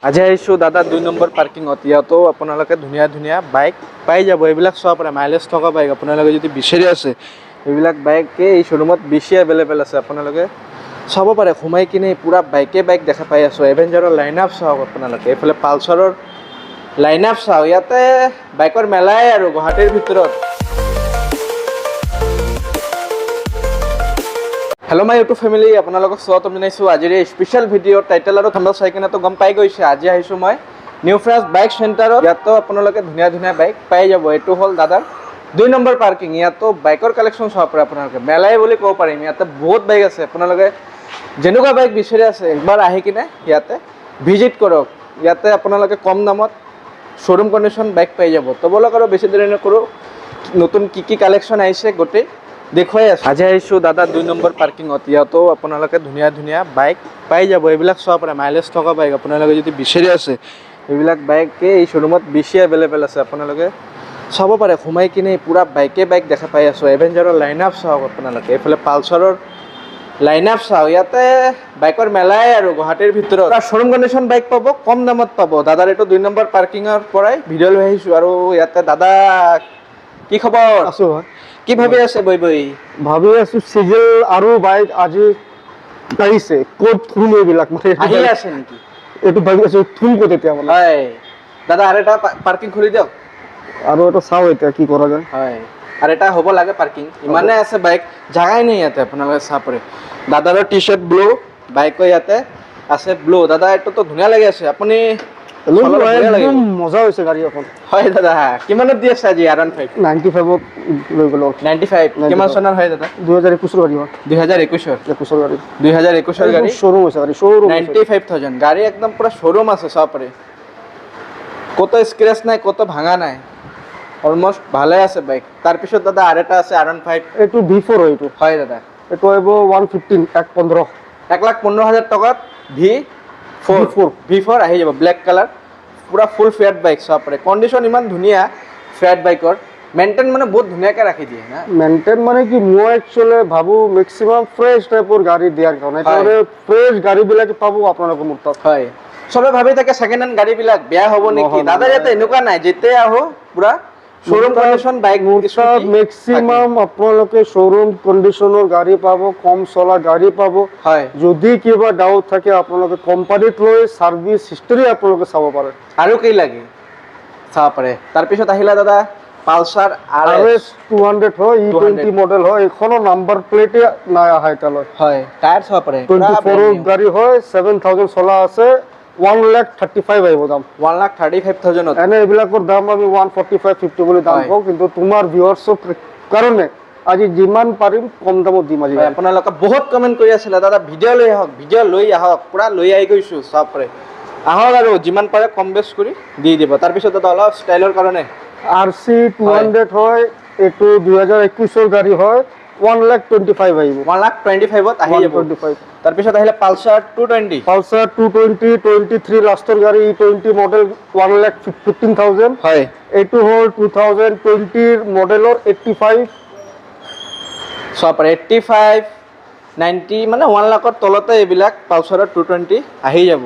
আজি আহিছোঁ দাদা 2 নম্বৰ পাৰ্কিঙত। ইয়াতো আপোনালোকে ধুনীয়া ধুনীয়া বাইক পাই যাব। এইবিলাক চাব পাৰে, মাইলেজ থকা বাইক আপোনালোকে যদি বিচাৰি আছে এইবিলাক বাইকে এই শ্ব'ৰুমত বেছি এভেইলেবল আছে। আপোনালোকে চাব পাৰে, সোমাই কিনে পুৰা বাইক দেখা পাই আছোঁ। এভেঞ্জাৰৰ লাইন আপ চাওক আপোনালোকে, এইফালে পালচাৰৰ লাইন আপ চাওক। ইয়াতে বাইকৰ মেলাই আৰু গুৱাহাটীৰ ভিতৰত। হেল্ল' মাই ইউটিউব ফেমিলি, আপোনালোকক স্বাগতম জনাইছোঁ আজিৰ এই স্পেচিয়েল ভিডিঅ'। টাইটেল আৰু থাম্বনেইল চাই কিনেতো গম পাই গৈছে, আজি আহিছোঁ মই নিউ ফ্ৰেছ বাইক চেণ্টাৰত। ইয়াতো আপোনালোকে ধুনীয়া ধুনীয়া বাইক পাই যাব। এইটো হ'ল দাদাৰ 2 নম্বৰ পাৰ্কিং। ইয়াতো বাইকৰ কালেকশ্যন চাব পাৰে আপোনালোকে, মেলাই বুলি ক'ব পাৰিম। ইয়াতে বহুত বাইক আছে, আপোনালোকে যেনেকুৱা বাইক বিচাৰি আছে একবাৰ আহি কিনে ইয়াতে ভিজিট কৰক। ইয়াতে আপোনালোকে কম দামত শ্ব'ৰুম কণ্ডিশ্যন বাইক পাই যাব। তো বলক আৰু বেছি দেৰি নকৰোঁ, নতুন কি কালেকশ্যন আহিছে গোটেই দেখুৱাই আছোঁ। আজি আহিছোঁ দাদা 2 নম্বৰ পাৰ্কিঙত। ইয়াতো আপোনালোকে ধুনীয়া ধুনীয়া বাইক পাই যাব। এইবিলাক চাব পাৰে, মাইলেজ থকা বাইক আপোনালোকে যদি বিচাৰি আছে এইবিলাক বাইকে এই শ্ব'ৰুমত বেছি এভেইলেবল আছে। আপোনালোকে চাব পাৰে, সোমাই কিনে পুৰা বাইকে দেখা পাই আছোঁ। এভেঞ্জাৰৰ লাইন আপ চাওক আপোনালোকে, এইফালে পালচাৰৰ লাইন আপ চাওক। ইয়াতে বাইকৰ মেলাই আৰু গুৱাহাটীৰ ভিতৰত শ্ব'ৰুম কণ্ডিশ্যন বাইক পাব, কম দামত পাব। দাদাৰ এইটো 2 নম্বৰ পাৰ্কিঙৰ পৰাই ভিডিঅ' লৈ আহিছোঁ। আৰু ইয়াতে দাদা কি খবৰ? আছো। কি ভাবি আছে? ভাবি আছো চিজেল আৰু বাইক আজি আহিছে, ক'ত থুম এইবিলাক মানে আহি আছে নেকি? এইটো ভাবি আছো থুম ক'ত এতিয়া মানে। হয় দাদা, আৰু এটা পাৰ্কিং খুলি দিয়ক। আৰু এটা চাওঁ এতিয়া কি কৰা যায়। হয়, আৰু এটা হ'ব লাগে পাৰ্কিং, ইমানে আছে বাইক, জাগাই নাই ইয়াতে। আপোনালোকে চাব পাৰে, দাদাৰৰ টি চাৰ্ট ব্লু, বাইকো ইয়াতে আছে ব্লু। দাদা এইটোতো ধুনীয়া লাগি আছে, আপুনি একদম মজা হৈছে গাড়ী এখন। হয় দাদা, কিমানত দি আছে আজি R15? 95ত লৈ গ'লো। 95 কিমান চনৰ হয় দাদা? 2021ৰ গাড়ী হয়। 2021ৰ 21ৰ গাড়ী, 2021ৰ গাড়ী, শ্ব'ৰুম হৈছে গাড়ী, শ্ব'ৰুম 95,000 গাড়ী, একদম পুৰা শ্ব'ৰুম আছে। চাব পাৰে, কত স্ক্ৰেচ নাই, কত ভাঙা নাই, অলমষ্ট ভালে আছে বাইক। তাৰপিছত দাদা আৰু এটা আছে R15, এইটো V4 হয়। এইটো হয় দাদা, এইটো আহিব 115, 115 1,15,000 টকাত V4 আহি যাব, ব্লেক কালাৰ, পুৰা ফুল ফেয়াৰ বাইক। চাব পাৰে, কণ্ডিশ্যন ইমান ধুনীয়া ফেয়াৰ বাইকৰ, মেইনটেইন মানে বহুত ধুনীয়াকৈ ৰাখি দিয়ে না। মেইনটেইন মানে কি, মই একচুৱেলি ভাবোঁ মেক্সিমাম ফ্ৰেছ টাইপৰ গাড়ী দিয়াৰ কাৰণে, একেবাৰে ফ্ৰেছ গাড়ীবিলাকে পাব আপোনালোকৰ মোৰ তাত। হয়, চবে ভাবি থাকে ছেকেণ্ড হেণ্ড গাড়ীবিলাক বেয়া হ'ব নেকি। দাদা ইয়াতে এনেকুৱা নাই, যেতিয়া আহো পুৰা শ্ব'ৰুম কণ্ডিশ্যন বাইক। মোৰ তাত মেক্সিমাম আপোনালোকে শ্ব'ৰুম কণ্ডিশ্যনৰ গাড়ী পাব, কম চলা গাড়ী পাব। হয়, যদি কিবা ডাউট থাকে আপোনালোকে কোম্পানীত লৈ ছাৰ্ভিচ হিষ্টৰী আপোনালোকে চাব পাৰে। আৰু কি লাগে চাব পাৰে। তাৰপিছত আহিলে দাদা পালচাৰ RS 200 হয়, E20 মডেল হয়। এইখনৰ নাম্বাৰ প্লেটে নাই অহা এতিয়ালৈ। হয়, টায়াৰ চাব পাৰে, 24ৰ গাড়ী হয়, 7,000 চলা আছে, 1,35,000 আহিব দাম। 1,35,000। এনে এইবিলাকৰ দাম আমি 145-50 বুলি দাম পাওঁ, কিন্তু তোমাৰ ভিউৱাৰ্ছৰ কাৰণে আজি যিমান পাৰিম কম দামত দিম আজি। আপোনালোকে বহুত কমেণ্ট কৰি আছিলে দাদা ভিডিঅ' লৈ আহক, পুৰা লৈ আহি গৈছোঁ। চাব পাৰে, আহক আৰু যিমান পাৰে কম বেছ কৰি দি দিব। তাৰপিছত দাদা অলপ ষ্টাইলৰ কাৰণে RC 200 হয়, এইটো 2021ৰ গাড়ী হয়, 1,25,000 আহিব। 1,25,000 আহি যাব। 125। তাৰপিছত আহিলে পালচাৰ 220। পালচাৰ 220 23 লাষ্টৰ গাড়ী, E20 মডেল, 1,15,000। হয়, এইটো হ'ল 2020 মডেলৰ 85। চাব পাৰে 85, 90 মানে 1 লাখৰ তলতে এইবিলাক পালচাৰৰ 220 আহি যাব।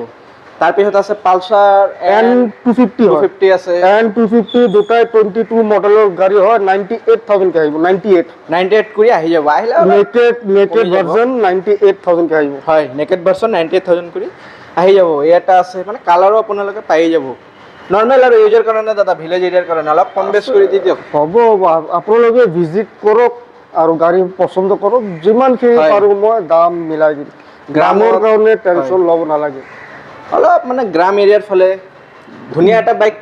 তাৰপিছত আছে পালচাৰ N250 আছে, N250 দুটাই 22 মডেলৰ গাড়ী হয়, 98,000 কে আহিব। 98 কৰি আহি যাব। আহিলে নেকেড ভাৰ্জন 98,000 কে আহিব। হয়, নেকেড ভাৰ্জন 98,000 কৰি আহি যাব। এই এটা আছে, মানে কালাৰো আপোনালোকে পাই যাব। নৰ্মেল আৰু ইউজৰ কাৰণে দাদা, ভিলেজ এৰিয়াৰ কাৰণে অলপ কম বেছ কৰি দি দিয়ক। হ'ব, আপোনালোকে ভিজিট কৰক আৰু গাড়ী পচন্দ কৰক, যিমানখিনি পাৰোঁ মই দাম মিলাই দিম। গ্ৰামৰ কাৰণে টেনশ্যন ল'ব নালাগে। অলপ মানে গ্ৰাম এৰিয়াৰ ফালে ধুনীয়া এটা বাইক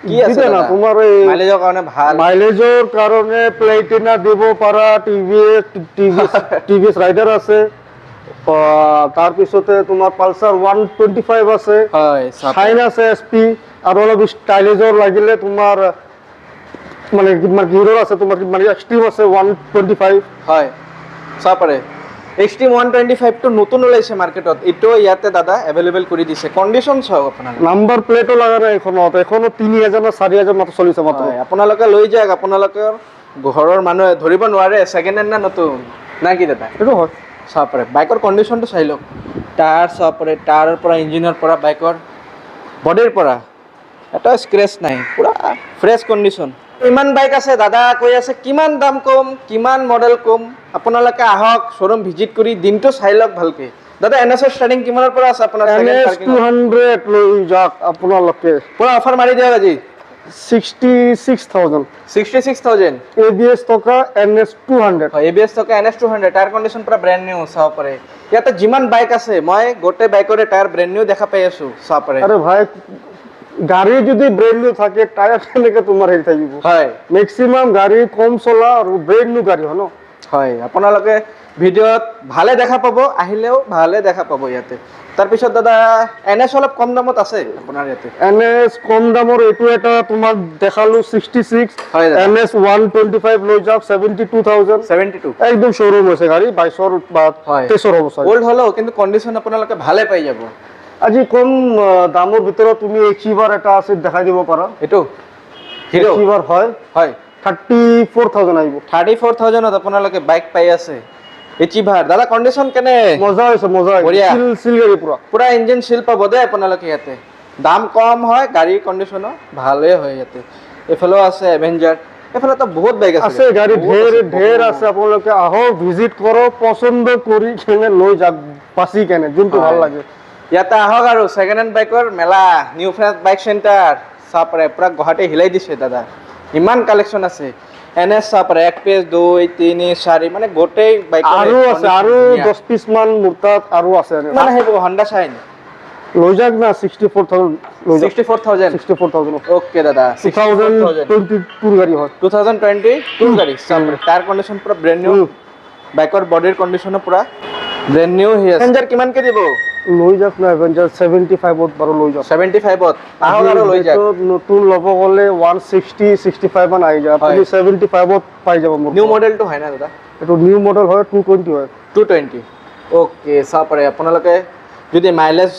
কি আছে না, তোমাৰ এই মাইলেজৰ কাৰণে ভাল, মাইলেজৰ কাৰণে প্লেটিনা দিব পাৰা টিভিএছ ৰাইডাৰ আছে। তাৰপিছতে তোমাৰ পালচাৰ 125 আছে, চাইন আছে, SP, আৰু অলপ ষ্টাইলিজৰ লাগিলে তোমাৰ মানে হিৰোৰ আছে, তোমাৰ মানে এক্সট্ৰিম আছে 125। হয়, চাব পাৰে এক্সট্ৰিম 125টো নতুন ওলাইছে মাৰ্কেটত, এইটো ইয়াতে দাদা এভেইলেবল কৰি দিছে। কণ্ডিশ্যন চাওক আপোনালোকে, নাম্বাৰ প্লেটো লগা নাই এখনত 3,000 না 4,000 মাত্ৰ চলিছে মাত্ৰ। আপোনালোকে লৈ যাওক, আপোনালোকৰ ঘৰৰ মানুহে ধৰিব নোৱাৰে ছেকেণ্ড হেণ্ড না নতুন না কি দাদা। এইটো হয়, চাব পাৰে বাইকৰ কণ্ডিশ্যনটো চাই লওক, টায়াৰ চাব পাৰে, টায়াৰৰ পৰা ইঞ্জিনৰ পৰা বাইকৰ বডিৰ পৰা এটা স্ক্ৰেচ নাই, পুৰা ফ্ৰেছ কণ্ডিশ্যন। ইমান বাইক আছে, দাদা কৈ আছে কিমান দাম কম, কিমান মডেল কম। আপোনালোকে আহক, শ্ব'ৰুম ভিজিট কৰি দিনটো চাই লওক ভালকে। দাদা এনএছৰ ষ্টাৰ্টিং কিমানৰ পৰা আছে আপোনাৰ? NS 200 লৈ যাওক আপোনালোকে, পুৰা অফাৰ মাৰি দিয়ক আজি। 66,000 66,000 ABS থকা NS 200। হয়, ABS থকা NS 200 টায়াৰ কণ্ডিশ্যন পুৰা ব্ৰেণ্ড নিউ চাব পাৰে। ইয়াতে যিমান বাইক আছে মই গোটেই বাইকৰে টায়াৰ ব্ৰেণ্ড নিউ দেখা পাই আছো, চাব পাৰে। আৰে ভাই গাড়ী যদি ব্ৰেণ্ড নিউ থাকে টায়াৰ কেনেকে তোমাৰ হেৰি থাকিব? হয় মেক্সিমাম গাড়ী কম চলা আৰু ব্ৰেণ্ড নিউ গাড়ী হয় ন। হয়, আপোনালোকে ভিডিঅ'ত ভালে দেখা পাব, আহিলেও ভালে দেখা পাব ইয়াতে। তাৰপিছত দাদা NS অলপ কম দামত আছে আপোনাৰ ইয়াতে। NS কম দামৰ এইটো এটা তোমাক দেখালো 66। হয় দাদা। NS 125 লৈ যাওক 72,000। 72 একদম শ্ব'ৰুম হৈছে গাড়ী 22ৰ বা হয়। 23ৰ হ'ব চাগে। ওল্ড হ'লেও কিন্তু কণ্ডিশ্যন আপোনালোকে ভালে পাই যাব। আজি কম দামৰ ভিতৰত তুমি এচিভাৰ এটা আছে দেখাই দিব পাৰা। এইটো হিৰো এচিভাৰ হয় হয়, 34,000 আহিব। 34,000ত আপোনালোকে বাইক পাই আছে এচিভাৰ। দাদা কণ্ডিশ্যন কেনে? মজা হৈছে, মজা বঢ়িয়া। হৈছে, চিল গাড়ী পুৰা। পুৰা ইঞ্জিন চিল পাব দেই আপোনালোকে ইয়াতে। দাম কম হয়, গাড়ীৰ কণ্ডিশ্যনো ভালেই হয় ইয়াতে। এইফালেও আছে এভেঞ্জাৰ, এইফালেতো বহুত বাইক আছে। আছে গাড়ী ঢেৰ আছে, আপোনালোকে আহক ভিজিট কৰক, পচন্দ কৰি কেনে লৈ যাওক, বাছি কেনে যোনটো ভাল লাগে। ইয়াতে আহক আৰু ছেকেণ্ড হেণ্ড বাইকৰ মেলা, নিউ ফ্ৰেঞ্চ বাইক চেণ্টাৰ চাব পাৰে। পুৰা গুৱাহাটী হিলাই দিছে দাদা, ইমান কালেকশ্যন আছে। NS চাব পাৰে, 1 পেজ 2 3 4 মানে গোটেই বাইক আৰু আছে, আৰু 10 পিছ মান মোৰ তাত আৰু আছে। মানে সেইবোৰ হণ্ডা চাইন লৈ যাওক না 64,000 লৈ যাওক। 64,000 64,000 ওকে দাদা। 2022 গাড়ী হয়। 2022 গাড়ী চাব পাৰে। টায়াৰ কণ্ডিশ্যন পুৰা ব্ৰেণ্ড নিউ, বাইকৰ বডিৰ কণ্ডিশ্যনো পুৰা ব্ৰেণ্ড নিউ হৈ আছে। এভেঞ্জাৰ কিমানকে দিব? লৈ যাওক না এভেঞ্জাৰ 75ত বাৰু লৈ যাওক। 75ত আহক আৰু লৈ যাওক। নতুন ল'ব গ'লে 160 65 মান আহি যায়, আপুনি 75ত পাই যাব। মোৰ নিউ মডেলটো হয় না দাদা? এইটো নিউ মডেল হয়, 220 হয়। 220 ওকে চাব পাৰে। আপোনালোকে যদি মাইলেজ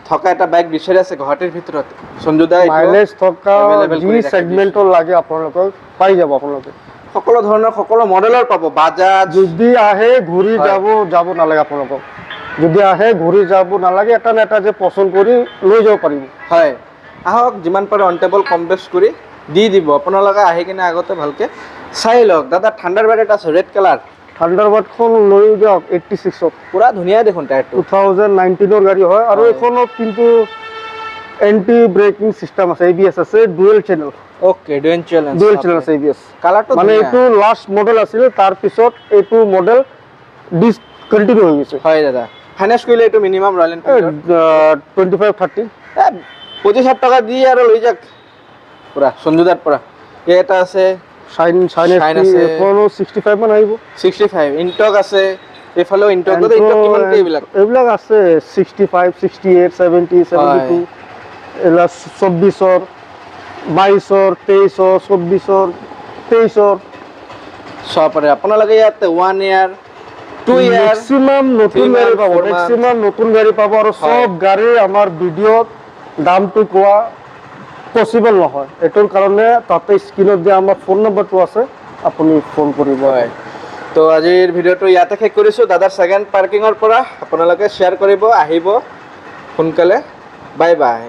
থকা এটা বাইক বিচাৰি আছে গুৱাহাটীৰ ভিতৰত, সঞ্জুদা মাইলেজ থকা available যি কৰি ৰাখি সেগমেন্টৰ লাগে আপোনালোকক পাই যাব। আপোনালোকে সকলো ধৰণৰ সকলো মডেলৰ পাব। বাজাজ যদি আহে ঘূৰি যাব নালাগে আপোনালোকক। যদি আহে ঘূৰি যাব নালাগে, এটা না এটা যে পচন্দ কৰি লৈ যাব পাৰিব। হয়, আহক যিমান পাৰে অন টেবল কম বেছ কৰি দি দিব। আপোনালোকে আহি কিনে আগতে ভালকে চাই লওক। দাদা থাণ্ডাৰবাৰ্ড এটা আছে ৰেড কালাৰ, থাণ্ডাৰবাৰ্ডখন লৈ যাওক 86ত। পুৰা ধুনীয়া দেখোন টায়াৰটো। 2019ৰ গাড়ী হয়, আৰু এইখনত কিন্তু এন্টি ব্ৰেকিং চিষ্টেম আছে, ABS আছে, dual channel. Okay dual channel আছে ABS। কালাৰটো মানে এইটো লাষ্ট মডেল আছিল, তাৰ পিছত এইটো মডেল ডিসকন্টিনিউ হৈ গৈছে। হয় দাদা। ফাইনেন্স কৰিলে এইটো মিনিমাম ৰয়েল এনফিল্ডৰ 25-30 25,000 টকা দি আৰু লৈ যাওক পুৰা সঞ্জুদাৰ পৰা। এটা আছে শাইন Shine আছে। এখনো 65 মান আহিব। 65 ইনটক আছে, এইফালেও ইনটক। দাদা ইনটক কিমান এইবিলাক? এইবিলাক আছে 65 68 70 72। এলা 24ৰ 22ৰ 23ৰ 24ৰ 23ৰ চাব পাৰে। আপোনালোকে ইয়াতে 1 ইয়াৰ 2 ইয়াৰ মেক্সিমাম নতুন গাড়ী পাব, মেক্সিমাম নতুন গাড়ী পাব। আৰু সব গাড়ী আমাৰ ভিডিঅ'ত দামটো কোৱা পচিবল নহয়। এইটোৰ কাৰণে তাতে স্ক্ৰীনত দিয়া আমাৰ ফোন নম্বৰটো আছে, আপুনি ফোন কৰিব। হয়, তো আজিৰ ভিডিঅ'টো ইয়াতে শেষ কৰিছোঁ। দাদাৰ ছেকেণ্ড পাৰ্কিঙৰ পৰা আপোনালোকে শ্বেয়াৰ কৰিব, আহিব সোনকালে। Bye bye.